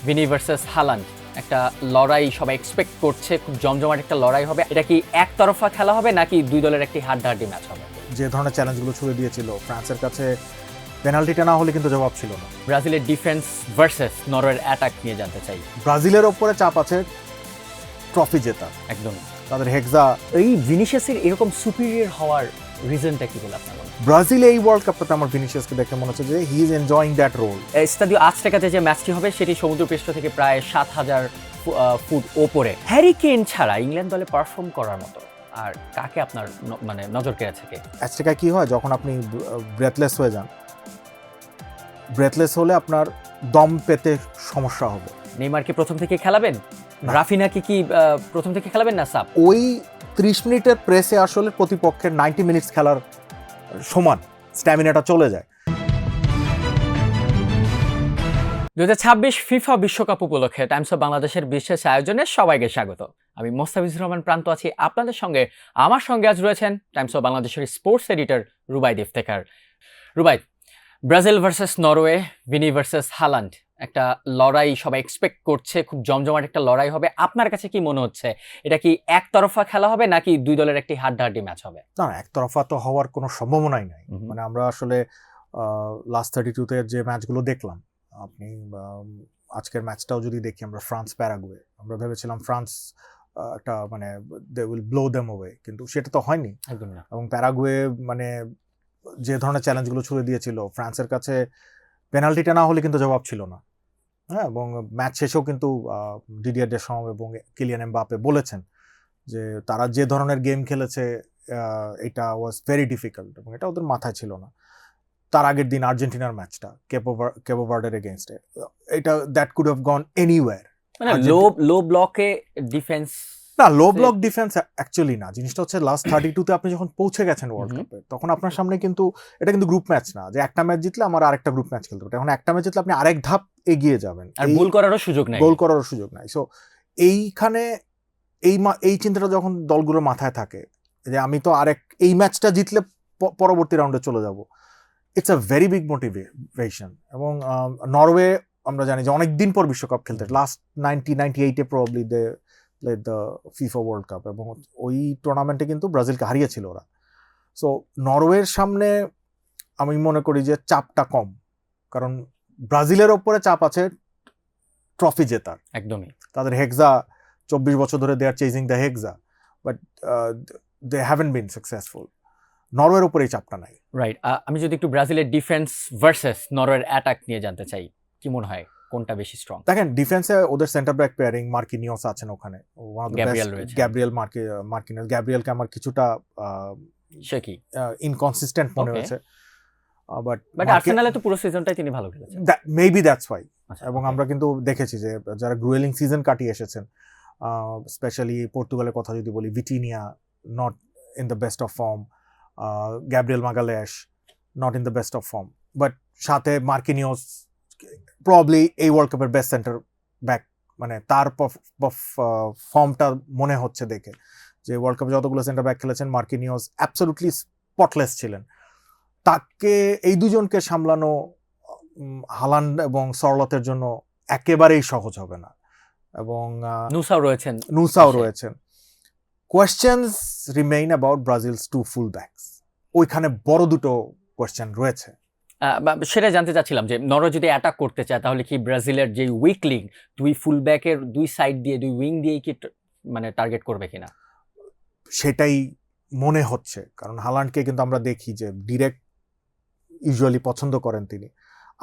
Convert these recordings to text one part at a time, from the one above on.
Vini versus Haaland একটা লড়াই সবাই এক্সপেক্ট করছে, খুব জমজমাট একটা লড়াই হবে। এটা কি একতরফা খেলা হবে নাকি দুই দলের একটি হাড্ডাহাড্ডি ম্যাচ হবে? যে ধরনের চ্যালেঞ্জগুলো ছুড়ে দিয়েছিল ফ্রান্সের কাছে, পেনাল্টিটা না হলে কিন্তু জবাব ছিল না। ব্রাজিলের ডিফেন্স ভার্সেস নরওয়ের অ্যাটাক নিয়ে জানতে চাই। ব্রাজিলের ওপরে চাপ আছে ট্রফি জেতা, একদম। তাদের হেক্সা। এই ভিনিসিয়াসের এরকম সুপিরিয়র হওয়ার রিজনটা কি বলে আপনার মনে হয়? ব্রাজিল এই ওয়ার্ল্ড কাপটাতে আমার ভিনিসিয়াসকে দেখে মনে হচ্ছে যে he is enjoying that role. Estadio আজটেকাতে যে ম্যাচটি হবে সেটি সমুদ্রপৃষ্ঠ থেকে প্রায় ৭,০০০ ফুট ওপরে। হ্যারি কেইন ছাড়া ইংল্যান্ড দলে পারফর্ম করার মতো আর কাকে আপনার মানে নজর কেড়েছে কে? অ্যাজটেকায় কি হয়, যখন আপনি ব্রেথলেস হয়ে যান, ব্রেথলেস হলে আপনার দম পেতে সমস্যা হবে। নেইমারকে প্রথম থেকে খেলাবেন? রাফিনাকে কি প্রথম থেকে খেলাবেন না সাব? ওই 30 মিনিটের প্রেসে আসলে প্রতিপক্ষের 90 মিনিটস খেলার সমান স্ট্যামিনাটা চলে যায়। 2026 ফিফা বিশ্বকাপ উপলক্ষে টাইমস অফ বাংলাদেশের বিশেষ আয়োজনে সবাইকে স্বাগত। আমি মোস্তাফিজুর রহমান প্রান্ত আছি আপনাদের সঙ্গে। আমার সঙ্গে আজ রয়েছেন টাইমস অফ বাংলাদেশের sports editor Rubai Iftekhar. Rubai, Brazil versus Norway, Vini versus Haaland একটা লড়াই সবাই এক্সপেক্ট করছে, খুব জমজমাট একটা লড়াই হবে। আপনার কাছে কি মনে হচ্ছে, এটা কি একতরফা খেলা হবে নাকি দুই দলের একটি হাড্ডাহাড্ডি ম্যাচ হবে? না, একতরফা তো হওয়ার কোনো সম্ভাবনাই নাই। মানে আমরা আসলে লাস্ট 32-তে যে ম্যাচগুলো দেখলাম, আপনি আজকের ম্যাচটাও যদি দেখি, আমরা ফ্রান্স প্যারাগুয়ে, আমরা ভেবেছিলাম ফ্রান্স একটা মানে they will blow them away, কিন্তু সেটা তো হয়নি একদম না। এবং প্যারাগুয়ে মানে যে ধরনের চ্যালেঞ্জগুলো ছুড়ে দিয়েছিল ফ্রান্সের কাছে, পেনাল্টিটা না হলে কিন্তু জবাব ছিল না। হ্যাঁ, এবং ম্যাচ শেষেও কিন্তু ডিডিয়ার ডেশাম্প এবং কিলিয়ান এমবাপ্পে বলেছেন যে তারা যে ধরনের গেম খেলেছে এটা ওয়াজ ভেরি ডিফিকাল্ট এবং এটা ওদের মাথায় ছিল না। তার আগের দিন আর্জেন্টিনার ম্যাচটা কেপো ভার্ডের এগেইনস্টে, এটা that could have gone anywhere. মানে লো ব্লকে ডিফেন্স না, লো ব্লক ডিফেন্স অ্যাকচুয়ালি না। জিনিসটা হচ্ছে লাস্ট 32-তে আপনি যখন পৌঁছে গেছেন ওয়ার্ল্ড কাপে, তখন আপনার সামনে কিন্তু এটা কিন্তু গ্রুপ ম্যাচ না যে একটা ম্যাচ জিতলে আমার আরেকটা গ্রুপ ম্যাচ খেলতে হবে। এখন একটা ম্যাচ জিতলে আপনি আরেক ধাপ এগিয়ে যাবেন, আর গোল করারও সুযোগ নাই। গোল করারও সুযোগ নাই। সো এইখানে এই চিন্তাটা যখন দলগুলোর মাথায় থাকে যে আমি তো এই ম্যাচটা জিতলে পরবর্তী রাউন্ডে চলে যাব, it's a very big motivation. এবং নরওয়ে আমরা জানি যে অনেকদিন পর বিশ্বকাপ খেলতে, লাস্ট 1998-এ probably they played the FIFA world cup এবং ওই টুর্নামেন্টে কিন্তু ব্রাজিলকে হারিয়েছিল ওরা। সো নরওয়ের সামনে আমি মনে করি যে চাপটা কম, কারণ ব্রাজিলের ওপরে চাপ আছে ট্রফি জেতার। একদমই। তাদের হেক্সা 24 বছর ধরে they are chasing the hexa, but they haven't been successful. নরওয়ের উপরে এই চাপটা নাই। রাইট। আমি যদি একটু ব্রাজিলের ডিফেন্স ভার্সেস নরওয়ের অ্যাটাক নিয়ে জানতে চাই, কি মনে হয় কোনটা বেশি স্ট্রং? দেখেন, ডিফেন্সে ওদের সেন্টার ব্যাক পেয়ারিং মার্কিনিওস আছেন ওখানে, মার্কিনিওস। গ্যাব্রিয়েলকে আমার কিছুটা সে কি ইনকনসিস্টেন্ট মনে হয়েছে, বাট আর্সেনালে তো পুরো সিজনটাই তিনি ভালো খেলেছেন। Maybe that's why. এবং আমরা কিন্তু দেখেছি যে যারা গ্রুয়েলিং সিজন কাটিয়ে এসেছেন, স্পেশালি পর্তুগালের কথা যদি বলি, Vitinha not in the best of form, Gabriel Magalhães not in the best of form, but সাথে মার্কিনিওস প্রবাবলি এই ওয়ার্ল্ড কাপের বেস্ট সেন্টার ব্যাক। মানে তার ফর্মটা মনে হচ্ছে দেখে যে ওয়ার্ল্ড কাপে যতগুলো সেন্টার ব্যাক খেলেছেন, মার্কিনিওস অ্যাবসলিউটলি স্পটলেস ছিলেন। তাকে এই দুজনকে সামলানো হালান্ড এবং সরলতের জন্য একেবারেই সহজ হবে না। এবং নুসাও রয়েছেন। Questions remain about Brazil's two full backs. ওইখানে বড় দুটো কোয়েশ্চেন রয়েছে। সেটা জানতে চাচ্ছিলাম যে নরওয়ে যদি অ্যাটাক করতে চায় তাহলে কি ব্রাজিলের যে উইক লিঙ্ক, দুই ফুল ব্যাকের দুই সাইড দিয়ে, দুই উইং দিয়ে কি মানে টার্গেট করবে কিনা, সেটাই মনে হচ্ছে। কারণ হালান্ডকে কিন্তু আমরা দেখি যে ডিরেক্ট ইউজুয়ালি পছন্দ করেন তিনি।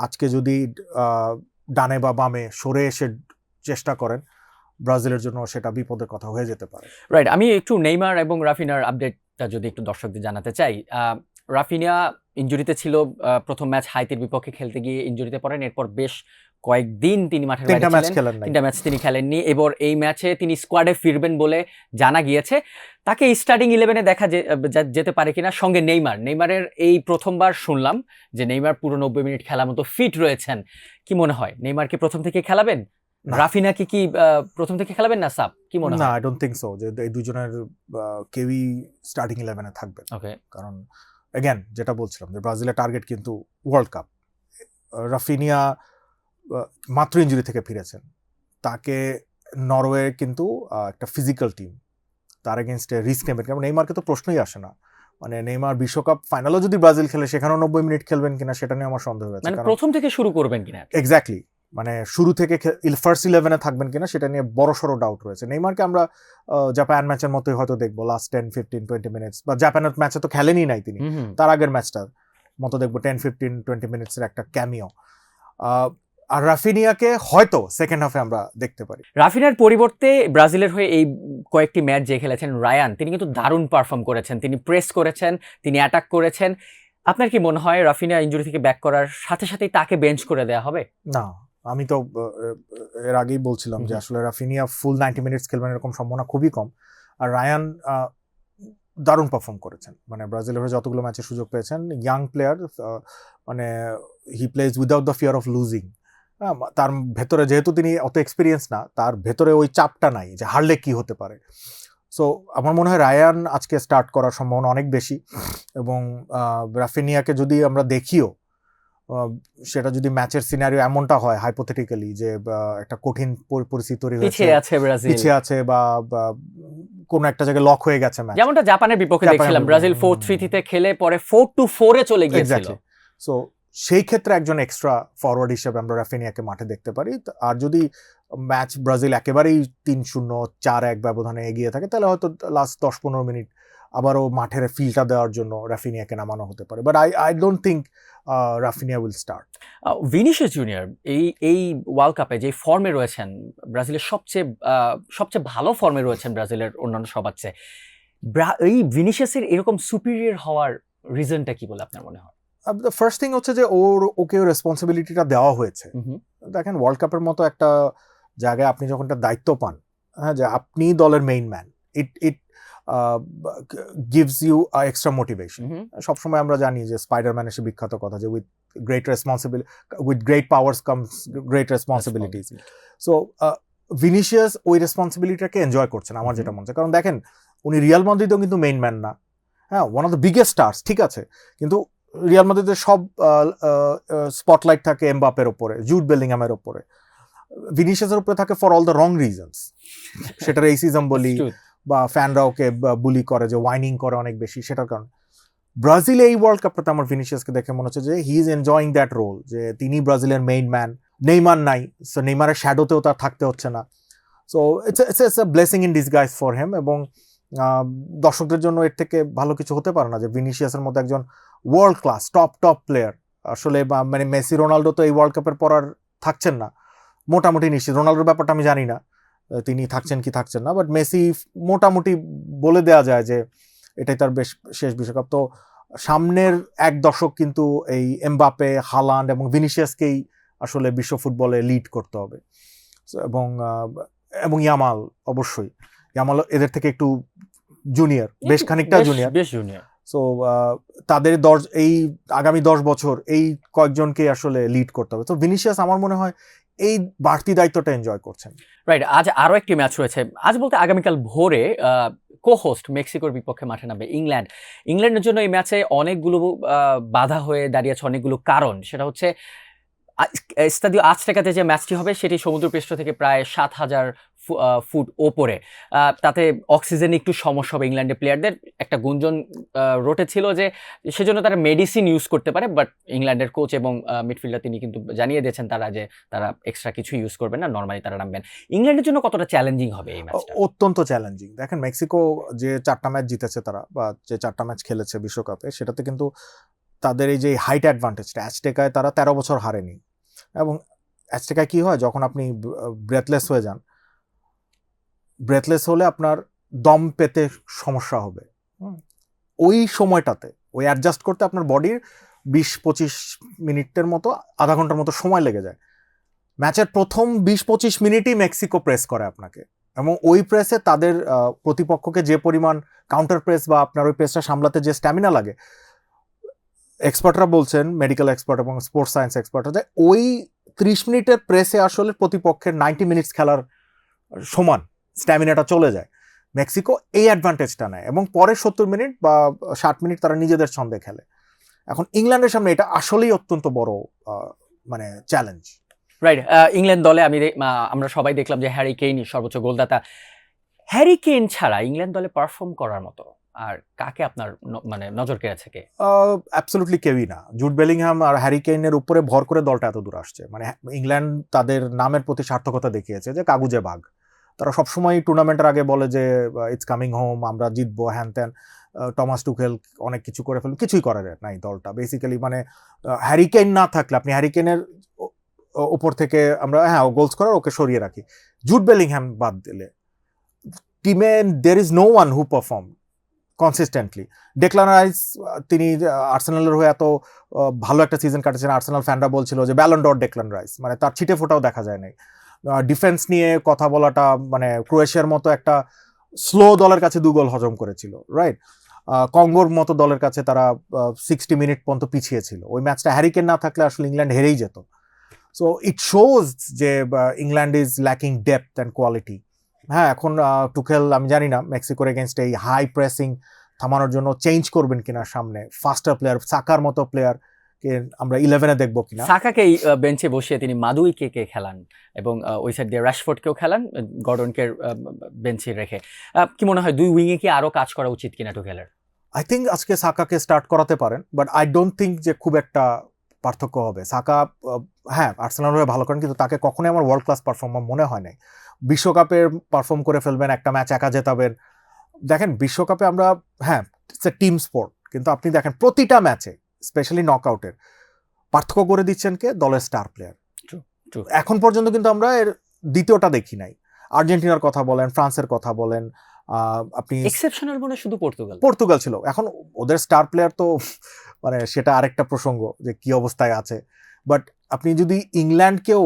আজকে যদি ডানে বা বামে সরে এসে চেষ্টা করেন, ব্রাজিলের জন্য সেটা বিপদের কথা হয়ে যেতে পারে। রাইট। আমি একটু নেইমার এবং রাফিনার আপডেটটা যদি একটু দর্শকদের জানাতে চাই। রাফিনা ইনজুরিতে ছিল, প্রথম ম্যাচ হাইতির বিপক্ষে খেলতে গিয়ে ইনজুরিতে পড়েন। এরপর বেশ কয়েকদিন তিনি মাঠের বাইরে ছিলেন, 3টা ম্যাচ তিনি খেলেননি। এবার এই ম্যাচে তিনি স্কোয়াডে ফিরবেন বলে জানা গিয়েছে। তাকে স্টার্টিং 11-এ দেখা যেতে পারে কিনা। সঙ্গে নেইমারের এই প্রথমবার শুনলাম যে নেইমার পুরো 90 মিনিট খেলার মতো ফিট রয়েছেন। কি মনে হয়, নেইমারকে প্রথম থেকে খেলাবেন? রাফিনাকে কি প্রথম থেকে খেলাবেন না সাব, কি মনে হয়? না, আই ডোন্ট থিংক সো যে এই দুজনের কেউই স্টার্টিং 11-এ থাকবে। ওকে। কারণ এগেন যেটা বলছিলাম যে ব্রাজিলের টার্গেট কিন্তু ওয়ার্ল্ড কাপ। রাফিনিয়া মাত্র ইনজুরি থেকে ফিরেছেন, তাকে নরওয়ে কিন্তু একটা ফিজিক্যাল টিম, তার এগেনস্টে রিস্ক নেবেন, কারণ নেইমারকে তো প্রশ্নই আসে না। মানে নেইমার বিশ্বকাপ ফাইনালও যদি ব্রাজিল খেলে সেখানেও 90 মিনিট খেলবেন কিনা সেটা নিয়ে আমার সন্দেহ আছে। মানে প্রথম থেকে শুরু করবেন কিনা, এক্স্যাক্টলি, মানে শুরু থেকে ফার্স্ট 11-এ থাকবেন কিনা সেটা নিয়ে বড়সড় ডাউট রয়েছে। নেইমারকে আমরা জাপান ম্যাচের মতোই হয়তো দেখবো লাস্ট 10-15-20 মিনিটস, বা জাপানের ম্যাচে তো খেলেনই নাই তিনি, তার আগের ম্যাচটার মতো দেখবো 10-15-20 মিনিটসের একটা ক্যামিও। আর রাফিনিয়াকে হয়তো সেকেন্ড হাফে আমরা দেখতে পারি। রাফিনার পরিবর্তে ব্রাজিলের হয়ে এই কয়েকটি ম্যাচ যে খেলেছেন রায়ান, তিনি কিন্তু দারুণ পারফর্ম করেছেন, তিনি প্রেস করেছেন, তিনি অ্যাটাক করেছেন। আপনার কি মনে হয় রাফিনা ইনজুরি থেকে ব্যাক করার সাথে সাথেই তাকে বেঞ্চ করে দেওয়া হবে? না, আমি তো এর আগেই বলছিলাম যে আসলে রাফিনিয়া ফুল 90 মিনিটস খেলবেন এরকম সম্ভাবনা খুবই কম। আর রায়ান দারুণ পারফর্ম করেছেন, মানে ব্রাজিলের হয়ে যতগুলো ম্যাচে সুযোগ পেয়েছেন, ইয়াং প্লেয়ার, মানে he plays without the fear of losing. তার ভেতরে যেহেতু তিনি অত এক্সপিরিয়েন্স না, তার ভেতরে ওই চাপটা নাই যে হারলে কি হতে পারে। সো আমার মনে হয় রায়ান আজকে স্টার্ট করার সম্ভাবনা অনেক বেশি, এবং রাফিনিয়াকে যদি আমরা দেখিও, সেটা যদি ম্যাচের সিনারিও এমনটা হয় হাইপোথেটিক্যালি যে একটা কঠিন পরিস্থিতি তৈরি হয়েছে, পিছিয়ে আছে বা কোন একটা জায়গায় লক হয়ে গেছে ম্যাচ, যেমনটা জাপানের বিপক্ষে দেখছিলাম, ব্রাজিল 4-3 তে খেলে পরে 4-4 এ চলে গিয়েছিল। সো সেই ক্ষেত্রে একজন এক্সট্রা ফরওয়ার্ড হিসেবে আমরা রাফিনিয়াকে মাঠে দেখতে পারি। আর যদি ম্যাচ ব্রাজিল একেবারেই 3-0 4-1 ব্যবধানে এগিয়ে থাকে, তাহলে হয়তো লাস্ট 10-15 মিনিট আবারও মাঠের ফিলটা দেওয়ার জন্য রাফিনিয়াকে নামানো হতে পারে। But I don't think Raphinha will start. Vinicius junior এই ওয়ার্ল্ড কাপে যে ফর্মে রয়েছেন, ব্রাজিলের সবচেয়ে ভালো ফর্মে রয়েছেন ব্রাজিলের অন্যান্য সবার চেয়ে। এই ভিনিসিয়াসের এরকম সুপিরিয়র হওয়ার রিজনটা কি বলে আপনার মনে হয়? ফার্স্ট থিং হচ্ছে যে ওকে রেসপন্সিবিলিটিটা দেওয়া হয়েছে। দেখেন, ওয়ার্ল্ড কাপের মতো একটা জায়গায় আপনি যখন একটা দায়িত্ব পান, হ্যাঁ, যে আপনি দলের main man, it gives you extra motivation. সবসময় আমরা জানি যে স্পাইডারম্যানের সে বিখ্যাত কথা যে with great powers comes great responsibilities. So Vinicius ওই রেসপন্সিবিলিটিটাকে এনজয় করছেন আমার যেটা মনে হয়। কারণ দেখেন, উনি রিয়াল মাদ্রিদেও কিন্তু মেইন ম্যান না, হ্যাঁ, one of the biggest stars, ঠিক আছে, কিন্তু রিয়াল মাদ্রিদের সব স্পটলাইট থাকে এমবাপের ওপরে, জুড বেলিংহামের ওপরে, ভিনিসিয়াসের উপরে থাকে for all the wrong reasons. সেটা রেসিজম বলি বা ফ্যানরা ওকে বুলি করে, যে ওয়াইনিং করে অনেক বেশি, সেটার কারণে ব্রাজিলে এই ওয়ার্ল্ড কাপটাতে আমার ভিনিসিয়াসকে দেখে মনে হচ্ছে যে he is enjoying that role, যে তিনি ব্রাজিলের মেইন ম্যান, নেইমার নাই, সো নেইমারের শ্যাডোতেও তার থাকতে হচ্ছে না। So it's a blessing in disguise for him. এবং দর্শকদের জন্য এর থেকে ভালো কিছু হতে পারে না যে ভিনিসিয়াসের মতো একজন ওয়ার্ল্ড ক্লাস টপ প্লেয়ার আসলে, মানে মেসি রোনাল্ডো তো এই ওয়ার্ল্ড কাপের পর আর থাকছেন না মোটামুটি নিশ্চিত। রোনাল্ডোর ব্যাপারটা আমি জানি না তিনি থাকছেন কি থাকছেন না, বাট মেসি মোটামুটি বলে দেওয়া যায় যে এটাই তার শেষ বিশ্বকাপ। তো সামনের এক দশক কিন্তু এই এমবাপে, হালান্ড এবং ভিনিসিয়াসকেই আসলে বিশ্ব ফুটবলে লিড করতে হবে। এবং ইয়ামাল, অবশ্যই ইয়ামাল এদের থেকে একটু জুনিয়র, বেশ খানিকটা জুনিয়র। সো তাদের এই আগামী 10 বছর এই কয়েকজনকে আসলে লিড করতে হবে। তো ভিনিসিয়াস আমার মনে হয় এই বাড়তি দায়িত্বটা এনজয় করছেন। রাইট, আজ আরো একটি ম্যাচ রয়েছে, আজ বলতে আগামীকাল ভোরে কো-হোস্ট মেক্সিকোর বিপক্ষে মাঠে নামবে ইংল্যান্ডের জন্য এই ম্যাচে অনেকগুলো বাধা হয়ে দাঁড়িয়েছে, অনেকগুলো কারণ। সেটা হচ্ছে স্তাদিও আজটেকাতে যে ম্যাচটি হবে সেটি সমুদ্রপৃষ্ঠ থেকে প্রায় 7,000 ফুট ওপরে, তাতে অক্সিজেন একটু সমস্যা হবে ইংল্যান্ডের প্লেয়ারদের। একটা গুঞ্জন রটেছিল যে সেজন্য তারা মেডিসিন ইউজ করতে পারে, বাট ইংল্যান্ডের কোচ এবং মিডফিল্ডার তিনি কিন্তু জানিয়ে দিয়েছেন তারা এক্সট্রা কিছু ইউজ করবেন না, নর্মালি তারা নামবেন। ইংল্যান্ডের জন্য কতটা চ্যালেঞ্জিং হবে এই ম্যাচটা? অত্যন্ত চ্যালেঞ্জিং। দেখেন, মেক্সিকো যে 4টা ম্যাচ জিতেছে তারা, বা যে 4টা ম্যাচ খেলেছে বিশ্বকাপে, সেটাতে কিন্তু তাদের এই যে হাইট অ্যাডভান্টেজটা, অ্যাজটেকায় তারা 13 বছর হারেনি। এবং অ্যাজটেকায় কি হয়, যখন আপনি ব্রেথলেস হয়ে যান, ব্রেথলেস হলে আপনার দম পেতে সমস্যা হবে, ওই সময়টাতে ওই অ্যাডজাস্ট করতে আপনার বডির 20-25 মিনিটের মতো, আধা ঘন্টার মতো সময় লেগে যায়। ম্যাচের প্রথম 20-25 মিনিটই মেক্সিকো প্রেস করে আপনাকে, এবং ওই প্রেসে তাদের প্রতিপক্ষকে যে পরিমাণ কাউন্টার প্রেস বা আপনার ওই প্রেসটা সামলাতে যে স্ট্যামিনা লাগে, এক্সপার্টরা বলছেন, মেডিকেল এক্সপার্ট এবং স্পোর্টস সায়েন্স এক্সপার্টরা, যে ওই 30 মিনিটের প্রেসে আসলে প্রতিপক্ষের 90 মিনিটস খেলার সমান স্ট্যামিনাটা চলে যায়। মেক্সিকো এই অ্যাডভান্টেজটা নেয় এবং পরের 70 মিনিট বা 60 মিনিট তারা নিজেদের ছন্দে খেলে। এখন ইংল্যান্ডের সামনে এটা আসলেই অত্যন্ত বড় মানে চ্যালেঞ্জ। রাইট। ইংল্যান্ড দলে আমরা সবাই দেখলাম যে হ্যারি কেইনই সর্বোচ্চ গোলদাতা। হ্যারি কেইন ছাড়া ইংল্যান্ড দলে পারফর্ম করার মতো আর কাকে আপনার মানে নজর কেড়েছে কে? অ্যাবসলিউটলি কেউই না। জুড বেলিংহাম আর হ্যারি কেইনের উপরে ভর করে দলটা এত দূর আসছে। মানে ইংল্যান্ড তাদের নামের প্রতি সার্থকতা দেখিয়েছে যে কাগুজে বাঘ। তারা সবসময় টুর্নামেন্টের আগে বলে যে ইটস কামিং হোম, আমরা জিতবো, হ্যান ত্যান। টমাস টুখেল অনেক কিছু করে ফেলবে, কিছুই করে নাই দলটা বেসিক্যালি। মানে হ্যারি কেইন না থাকলে আপনি হ্যারি কেইনের উপর থেকে আমরা গোলস করার ওকে সরিয়ে রাখি, জুড বেলিংহাম বাদ দিলে টিমে there is no one who perform consistently. Declan Rice, তিনি আর্সেনালের হয়ে এত ভালো একটা সিজন কাটেছেন, আর্সেনাল ফ্যানরা বলছিল যে ব্যালন ডর ডেক্লান রাইস, মানে তার ছিটে ফোটাও দেখা যায় নাই। ডিফেন্স নিয়ে কথা বলাটা মানে ক্রোয়েশিয়ার মতো একটা স্লো দলের কাছে 2 গোল হজম করেছিল, রাইট? কঙ্গোর মতো দলের কাছে তারা 60 মিনিট পর্যন্ত পিছিয়ে ছিল। ওই ম্যাচটা হ্যারিকেন না থাকলে আসলে ইংল্যান্ড হেরেই যেত। সো ইট শোজ যে England is lacking depth and quality. হ্যাঁ, এখন টুখেল আমি জানি না মেক্সিকোর এগেনস্ট এই হাই প্রেসিং থামানোর জন্য চেঞ্জ করবেন কিনা, সামনে ফাস্টার প্লেয়ার সাকার মতো প্লেয়ারকে আমরা 11-এ দেখবো কিনা। সাকাকে বেঞ্চে বসিয়ে তিনি মাদুইকে খেলান এবং ওই সাইড দিয়ে রাশফোর্ডকেও খেলান, গর্ডনকে বেঞ্চে রেখে। কি মনে হয় 2 উইংয়ে কি আরো কাজ করা উচিত কিনা টুখেলের? আই থিঙ্ক আজকে সাকাকে স্টার্ট করাতে পারেন, বাট আই ডোন্ট থিঙ্ক যে খুব একটা পার্থক্য হবে। সাকা হ্যাঁ আর্সেনাল হয়ে ভালো করেন, কিন্তু তাকে কখনোই আমার ওয়ার্ল্ড ক্লাস পারফর্মার মনে হয় নাই। বিশ্বকাপের পারফর্ম করে ফেলবেন, একটা ম্যাচ একা জেতাবেন। দেখেন বিশ্বকাপে আমরা ইটস এ টিম স্পোর্ট, কিন্তু আপনি দেখেন প্রতিটা ম্যাচে স্পেশালি নকআউটের পার্থক্য করে দিচ্ছেন কে? দলের স্টার প্লেয়ার। এখন পর্যন্ত কিন্তু আমরা এর দ্বিতীয়টা দেখি নাই। আর্জেন্টিনার কথা বলেন, ফ্রান্সের কথা বলেন, আপনি এক্সেপশনাল মনে শুধু পর্তুগাল ছিল। এখন ওদের স্টার প্লেয়ার তো মানে সেটা আরেকটা প্রসঙ্গ যে কি অবস্থায় আছে। বাট আপনি যদি ইংল্যান্ডকেও,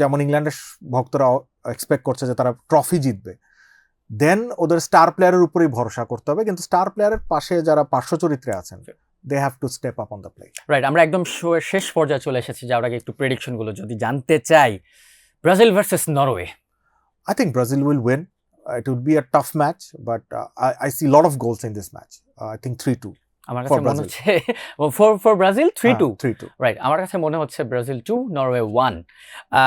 যেমন ইংল্যান্ডের ভক্তরা এক্সপেক্ট করছে যে তারা ট্রফি জিতবে, দেন ওদের স্টার প্লেয়ারের উপরেই ভরসা করতে হবে। কিন্তু স্টার প্লেয়ারের পাশে যারা পার্শ্ব চরিত্রে আছেন, they have to step up on the play. Right. আমরা একদম শেষ পর্যায়ে চলে এসেছি, যাওয়ার আগে একটু প্রেডিকশন গুলো যদি জানতে চাই। Brazil versus Norway. I think Brazil will win. It would be a tough match, but I see a lot of goals in this match. I think 3-2. আমার কাছে মনে হচ্ছে ফর ব্রাজিল 3-2। 3-2. রাইট। আমার কাছে মনে হচ্ছে Brazil 2 Norway 1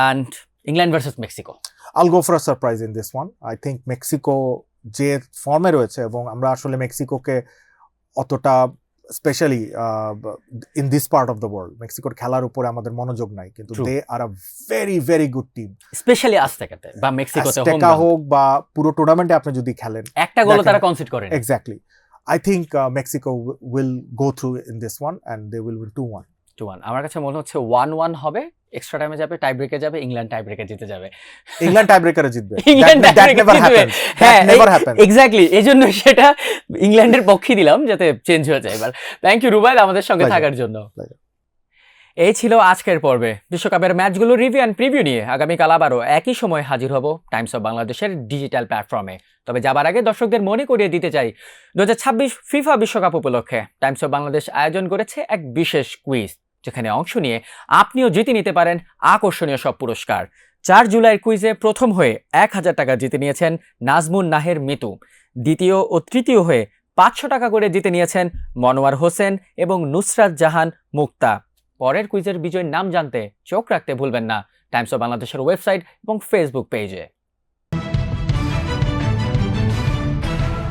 and England versus Mexico. I'll go for a surprise in this one. I think Mexico যে ফর্মে রয়েছে, এবং আমরা আসলে মেক্সিকোকে অতটা specially in this part of the world মেক্সিকোর খেলার উপরে আমাদের মনোযোগ নাই, কিন্তু they are a very very good team. Specially আজতেকাতে বা মেক্সিকোতে হোক বা পুরো টুর্নামেন্টে আপনি যদি খেলেন, একটা গোল তারা কনসিড করে। Exactly. I think Mexico will go through in this one and they will win 2-1. আমার কাছে মনে হচ্ছে 1-1 হবে, এক্সট্রা টাইমে যাবে, টাই ব্রেকে যাবে, ইংল্যান্ড টাই ব্রেকে জিতে যাবে। ইংল্যান্ড টাই ব্রেকারে জিতবে। That never happens. এক্স্যাক্টলি, এইজন্য সেটা ইংল্যান্ডের পক্ষে দিলাম যাতে চেঞ্জ হয়ে যায় এবার। থ্যাংক ইউ রুবাইল আমাদের সঙ্গে থাকার জন্য। এই ছিল আজকের পর্বে বিশ্বকাপের ম্যাচগুলো রিভিউ অ্যান্ড প্রিভিউ নিয়ে। আগামীকাল আবারও একই সময় হাজির হব টাইমস অফ বাংলাদেশের ডিজিটাল প্ল্যাটফর্মে। তবে যাবার আগে দর্শকদের মনে করিয়ে দিতে চাই, 2026 ফিফা বিশ্বকাপ উপলক্ষে টাইমস অফ বাংলাদেশ আয়োজন করেছে এক বিশেষ কুইজ, যেখানে অংশ নিয়ে আপনিও জিতে নিতে পারেন আকর্ষণীয় সব পুরস্কার। 4 জুলাইয়ের কুইজে প্রথম হয়ে 1000 টাকা জিতে নিয়েছেন নাজমুন নাহের মিতু। দ্বিতীয় ও তৃতীয় হয়ে 500 টাকা করে জিতে নিয়েছেন মনোয়ার হোসেন এবং নুসরাত জাহান মুক্তা। পরের কুইজের বিজয়ীর নাম জানতে চোখ রাখতে ভুলবেন না টাইমস অফ বাংলাদেশের ওয়েবসাইট এবং ফেসবুক পেজে।